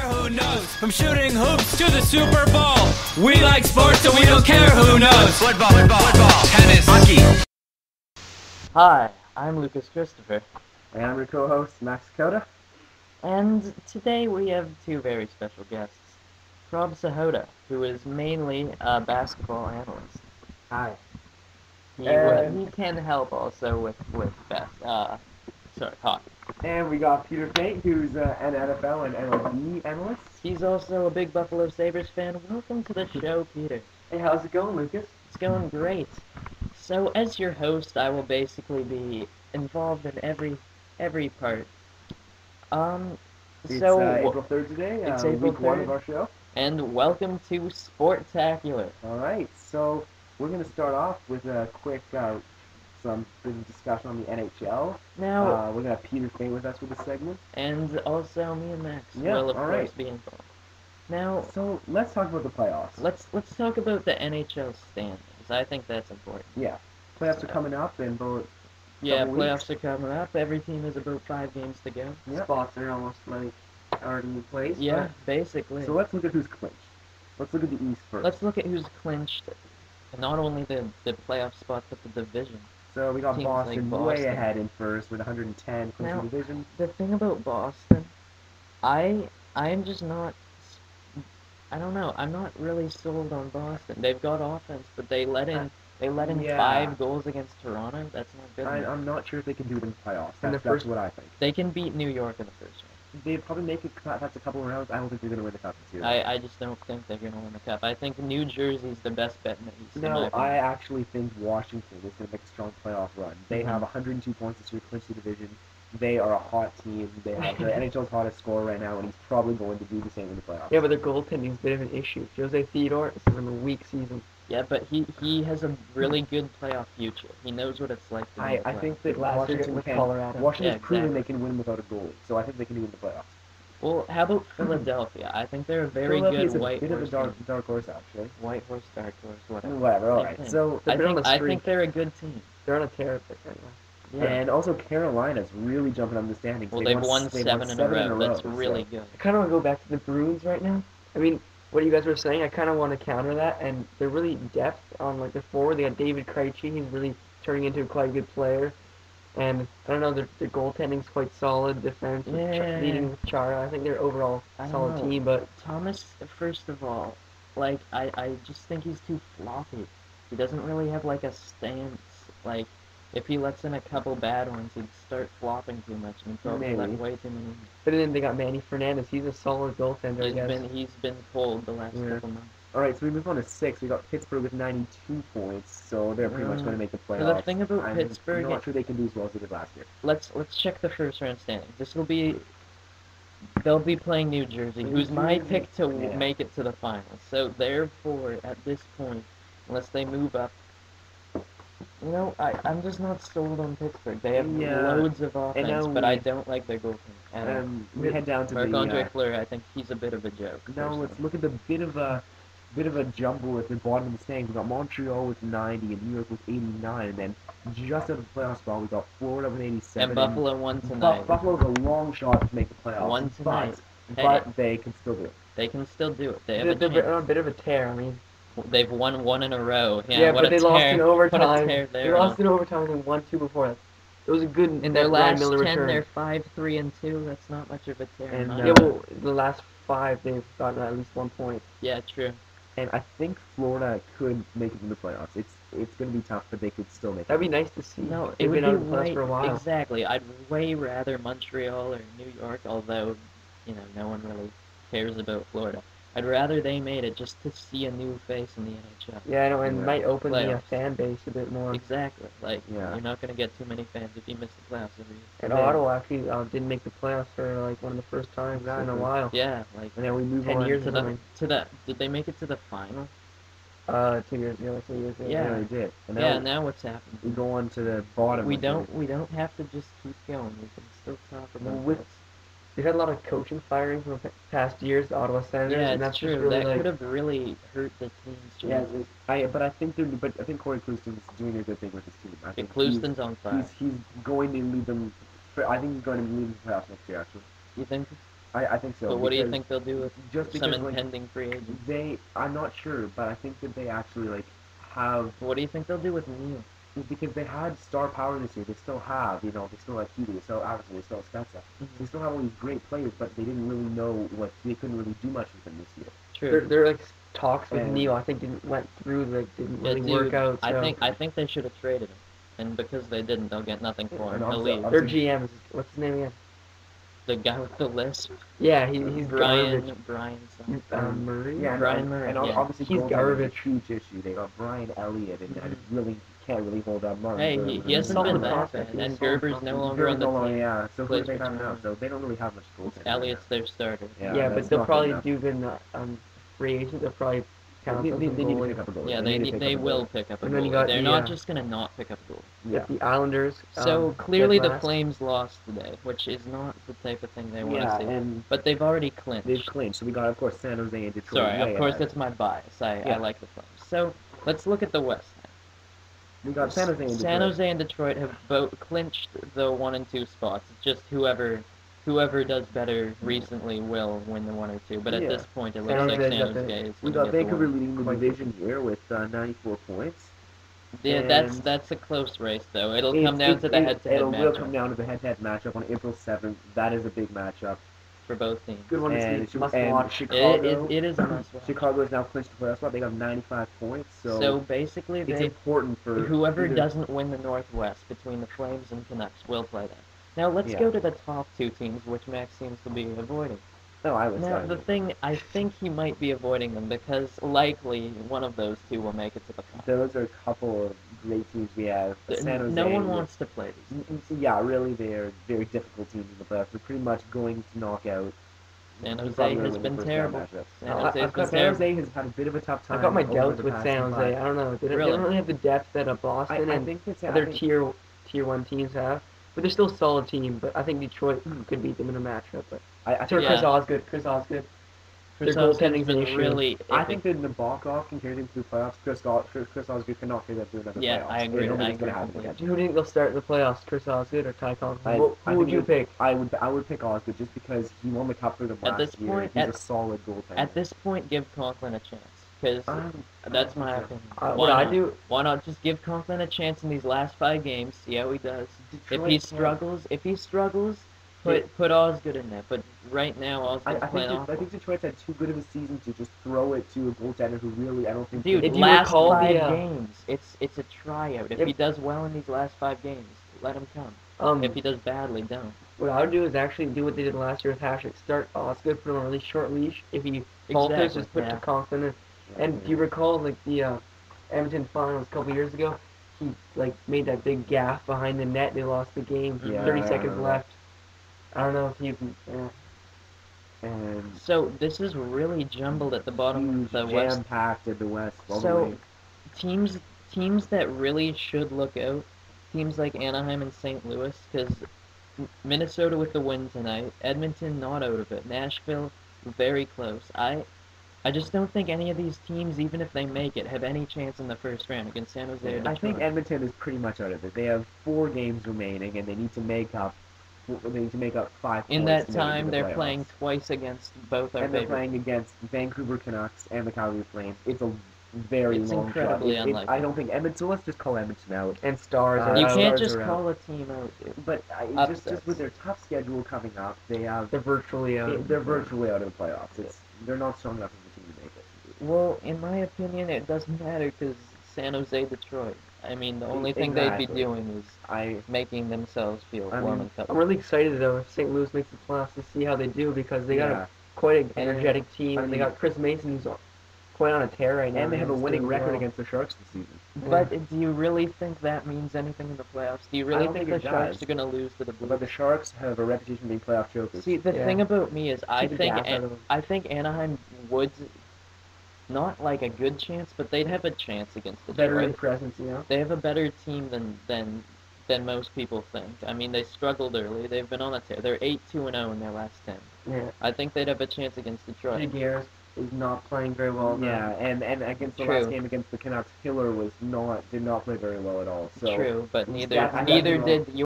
who knows. From shooting hoops to the Super Bowl. We like sports, so we don't care who knows. Football, tennis, hockey. Hi, I'm Lucas Christopher. And I'm your co-host, Max Coda. And today we have two very special guests. Rob Sahota, who is mainly a basketball analyst. Hi. He can help also with hockey. And we got Peter Faint, who's an NFL and MLB analyst. He's also a big Buffalo Sabres fan. Welcome to the show, Peter. Hey, how's it going, Lucas? It's going great. So, as your host, I will basically be involved in every part. It's April 3rd today, it's April week 1 3rd. of our show. And welcome to Sport-tacular. All right, so we're going to start off with a quick some discussion on the NHL. Now, we're going to have Peter Faint with us for this segment. And also me and Max Yeah, will, of all course, right. be involved. Now, So let's talk about the playoffs. let's talk about the NHL standings. I think that's important. Yeah, playoffs are coming up in about Yeah, couple playoffs weeks. are coming up. Every team has about 5 games to go. Yep. Spots are almost like already in place. Yeah, basically. So let's look at who's clinched. Let's look at the East first. Let's look at who's clinched not only the playoff spot, but the division. So we got teams Boston, like way Boston. ahead in first with 110 clinching Now, division. The thing about Boston, I'm just not. I don't know. I'm not really sold on Boston. They've got offense, but they let in Yeah. 5 goals against Toronto. That's not good enough. I'm not sure if they can do it in the playoffs. In the That's first- what I think. They can beat New York in the first round. They'd probably make it past a couple of rounds. I don't think they're going to win the cup this year. I just don't think they're going to win the cup. I think New Jersey's the best bet in the East. in my No, opinion. I actually think Washington is going to make a strong playoff run. They Mhm. have 102 points this year, clinched the division. They are a hot team. They have the NHL's hottest scorer right now, and he's probably going to do the same in the playoffs. Yeah, but their goaltending is a bit of an issue. Jose Theodore is having a weak season. Yeah, but he has a really good playoff future. He knows what it's like to win the I playoffs. think that Last year Washington with can. Colorado. Washington's Yeah, proven exactly. they can win without a goalie, so I think they can do it in the playoffs. Well, how about Philadelphia? I think they're a very Philadelphia's good a white bit of a horse. dark horse, actually. White horse, dark horse, whatever. Whatever, all Same right. thing. So, They've been on a I streak. think they're a good team. They're on a tear right now. Yeah. and also Carolina's really jumping up the standings. Well, they've won 7 in a row. That's really so- good. I kind of want to go back to the Bruins right now. I mean, what you guys were saying, I kind of want to counter that, and they're really depth on like their forward. They got David Krejci, he's really turning into quite a good player, and I don't know, their goaltending's quite solid. Defense, with Yeah. leading with Chara. I think they're overall I don't solid know. team, but Thomas, first of all, like, I just think he's too floppy. He doesn't really have, like, a stance. Like, if he lets in a couple bad ones, he'd start flopping too much, and he'd probably let Maybe. way too many. but then they got Manny Fernandez. He's a solid goaltender, I guess. He's been cold the last Yeah. couple months. All right, so we move on to 6. We got Pittsburgh with 92 points, so they're pretty much Mm. going to make the So playoffs. the thing about I'm Pittsburgh, not sure they can do as well as they did last year. let's check the first round standings. They'll be playing New Jersey, New who's my Jersey, pick to yeah. make it to the finals. So therefore, at this point, unless they move up, I'm just not sold on Pittsburgh. They have Yeah, loads of offense, know but I we- don't like their goaltending. We head down to Marc-Andre the. Fleury, I think he's a bit of a joke. Now let's personally. look at the bit of a jumble at the bottom of the standings. We got Montreal with 90 and New York with 89, and then just out of the playoff spot we got Florida with 87. And Buffalo won tonight. Buffalo's a long shot to make the playoffs. Won tonight. But they can still do it. They can still do it. They have They're, a they're on a chance. bit of a tear. I mean, They've won 1 in a row. yeah, what but a they lost tear. in What a overtime. tear They they're lost on. in overtime and won 2 before that. It was a good In their Ryan last Miller 10, return. they're 5-3-2. That's not much of a tear. And, in my Yeah, opinion. well, the last 5 they've gotten at least 1 point. Yeah, true. And I think Florida could make it in the playoffs. It's going to be tough, but they could still make it. That'd be nice to see. No, it They've would been be out of the playoffs way, for a while. exactly. I'd way rather Montreal or New York, although, no one really cares about Florida. I'd rather they made it just to see a new face in the NHL. Yeah, I know, and Yeah. might open the Playoffs. fan base a bit more. Exactly. Like, Yeah. you're not going to get too many fans if you miss the playoffs every year. And Yeah. Ottawa actually didn't make the playoffs for like one of the first times in a Exactly. while. Yeah, like, And then we move 10 on years to ago. did they make it to the final? 2 years ago, 3 years ago. Yeah. they did. And Yeah, now now what's happened? we go on to the bottom. We of the- don't have to just keep going. We can still talk about Well, with this. They've had a lot of coaching firings in the past years, the Ottawa Senators, Yeah, and it's that's true. just really That like, could have really hurt the team's Yeah, chances. I think Corey Clouston's doing a good thing with his team. I think Clouston's on fire. he's going to lead them. I think he's going to lead the playoffs next year. Actually, You think? I think so. But what do you because think they'll do with Just some because, like, impending free agents? I'm not sure, but I think that they actually, like, have, What do you think they'll do with Neil? because they had star power this year. They still have, they still have Healy, they still have Iverson, they still have Spencer. They still have all these great players, but they didn't really know what, they couldn't really do much with them this year. True. They're like talks with And- Neil. I think went through, like didn't Yeah, really dude, work out. So. I think they should have traded him, and because they didn't, they'll get nothing for him. And He'll obviously- leave. Their GM is what's his name again? The guy with the lisp, Yeah, he's garbage. Brian something. Murray. Yeah, Brian Murray, and yeah. obviously He's goaltending is garbage. a huge issue. They got Brian Elliott, and that really can't really hold up Martin. Hey, Burns he hasn't solid been that prospect. bad, He's and a solid Gerber's prospect. no longer on the team. Yeah, so who do Plays they for have now? Toronto. So they don't really have much goaltending. Elliott's their starter. Yeah, but that's they'll not probably good enough. do good in free agent. They'll probably count They on need some to goalie. pick up a goalie. Yeah, need to pick they up a will goalie. pick up a And then you goalie. got They're the, not uh, just gonna not pick up a goalie. Yeah. The Islanders. So clearly dead the last. Flames lost today, which is not the type of thing they want Yeah, to see. and But they've already clinched. they've clinched. So we got, of course, San Jose and Detroit. Sorry, way of course ahead. that's my bias. I Yeah. like the Flames. So let's look at the West now. We got San Jose and Detroit. San Jose and Detroit have both clinched the 1 and 2 spots. It's just whoever does better recently will win the 1 or 2. But at Yeah. this point, it San looks like Jose's San got the- Jose is We going got to get Vancouver the win. leading the division here with 94 points. Yeah, and that's a close race though. It'll It's- come down it's- to the head-to-head It will come matchup down to the head-to-head matchup on April 7th. That is a big matchup. for both teams. Good one to And, see. Must and watch. Chicago, It is a must-watch. Chicago is now clinched the playoff spot. They got 95 points. So basically, it's they important for whoever either- doesn't win the Northwest between the Flames and Canucks will play them. Now let's Yeah. go to the top 2 teams, which Max seems to be avoiding. No, I was. Now the thing, I think he might be avoiding them because likely one of those 2 will make it to the playoffs. Those are a couple of great teams we have. San Jose. No one wants to play these. Yeah, really, they're very difficult teams in the playoffs. They're pretty much going to knock out. San Jose probably has win the been first terrible. round matchup. San I've Jose's got been San terrible. Jose has had a bit of a tough time. I've got my over doubts the with past San Jose. 5. I don't know. They Really? don't really have the depth that a Boston I and think it's other tier 1 teams have. But they're still a solid team. But I think Detroit could beat them in a matchup. But I sure, think Yeah. Chris Osgood. Chris Their Osgood's goaltending's an been issue. really. I iffy. think that the Nabokov can carry them through the playoffs. Chris Osgood cannot carry them through another Yeah, playoffs. I agree. don't think I it's gonna agree happen completely. again. Who do you think they'll start in the playoffs? Chris Osgood or Ty Conklin? I Who think would you pick? I would pick Osgood just because he won the cup for them At last this year. point- He's at- a solid goaltender. At this point, give Conklin a chance because that's my opinion. What Why I not? do? Why not just give Conklin a chance in these last 5 games? See how he does. If he struggles, put Osgood in there. But right now, Osgood's playing I awful. think Detroit's had too good of a season to just throw it to a goaltender who really I don't think. Dude, If you last recall 5 the, games, it's a tryout. If Yep. he does well in these last 5 games, let him come. If he does badly, don't. What I would do is actually do what they did last year with Hasek. Start Osgood, put him on a really short leash. If he falters, Exactly, just put yeah. to Conklin in. And do you recall like the Edmonton finals a couple years ago? He like made that big gaff behind the net. They lost the game. Yeah, 30 I seconds remember left. I don't know if you can. And So this is really jumbled at the bottom of the West. jam packed in the West. All the So way. teams that really should look out, teams like Anaheim and St. Louis, because Minnesota with the win tonight, Edmonton not out of it, Nashville very close. I just don't think any of these teams, even if they make it, have any chance in the first round against San Jose or I think Detroit. Edmonton is pretty much out of it. They have 4 games remaining, and they need to make up. They need to make up 5 In points that to make it to time, the they're playoffs. playing twice against both our And they're favorites. playing against Vancouver Canucks and the Calgary Flames. It's a very It's long incredibly shot. unlikely. I don't think Edmonton. So let's just call Edmonton out. And stars. are You out. can't Stars just are out. call a team out. But Upsets. just with their tough schedule coming up, they have They're virtually out. they're virtually out of the playoffs. They're not strong enough as a team to make it. Well, in my opinion, it doesn't matter because San Jose, Detroit. I mean, the only thing they'd be Exactly. doing is I making themselves feel I warm mean, and I'm cuddly. really excited though if St. Louis makes the playoffs to see how they do because they got yeah. quite an energetic team I and they mean- got Chris Mason who's quite on a tear right now. And they have a He's winning doing record well. against the Sharks this season. But do you really think that means anything in the playoffs? Do you I really don't think think the it Sharks does. are going to lose to the But Blues? the Sharks have a reputation for being playoff chokers. See, the Yeah. thing about me is I Keep the think gas out of them. Anaheim would not like a good chance, but they'd have a chance against Veteran Detroit. presence, you know. They have a better team than most people think. I mean, they struggled early. They've been on a tear. They're 8-2-0 in their last 10. Yeah. I think they'd have a chance against Detroit. Jaguars is not playing very well. now. Yeah, and against the True. last game against the Canucks, Hiller did not play very well at all. So True, but neither Yeah, I neither don't know. did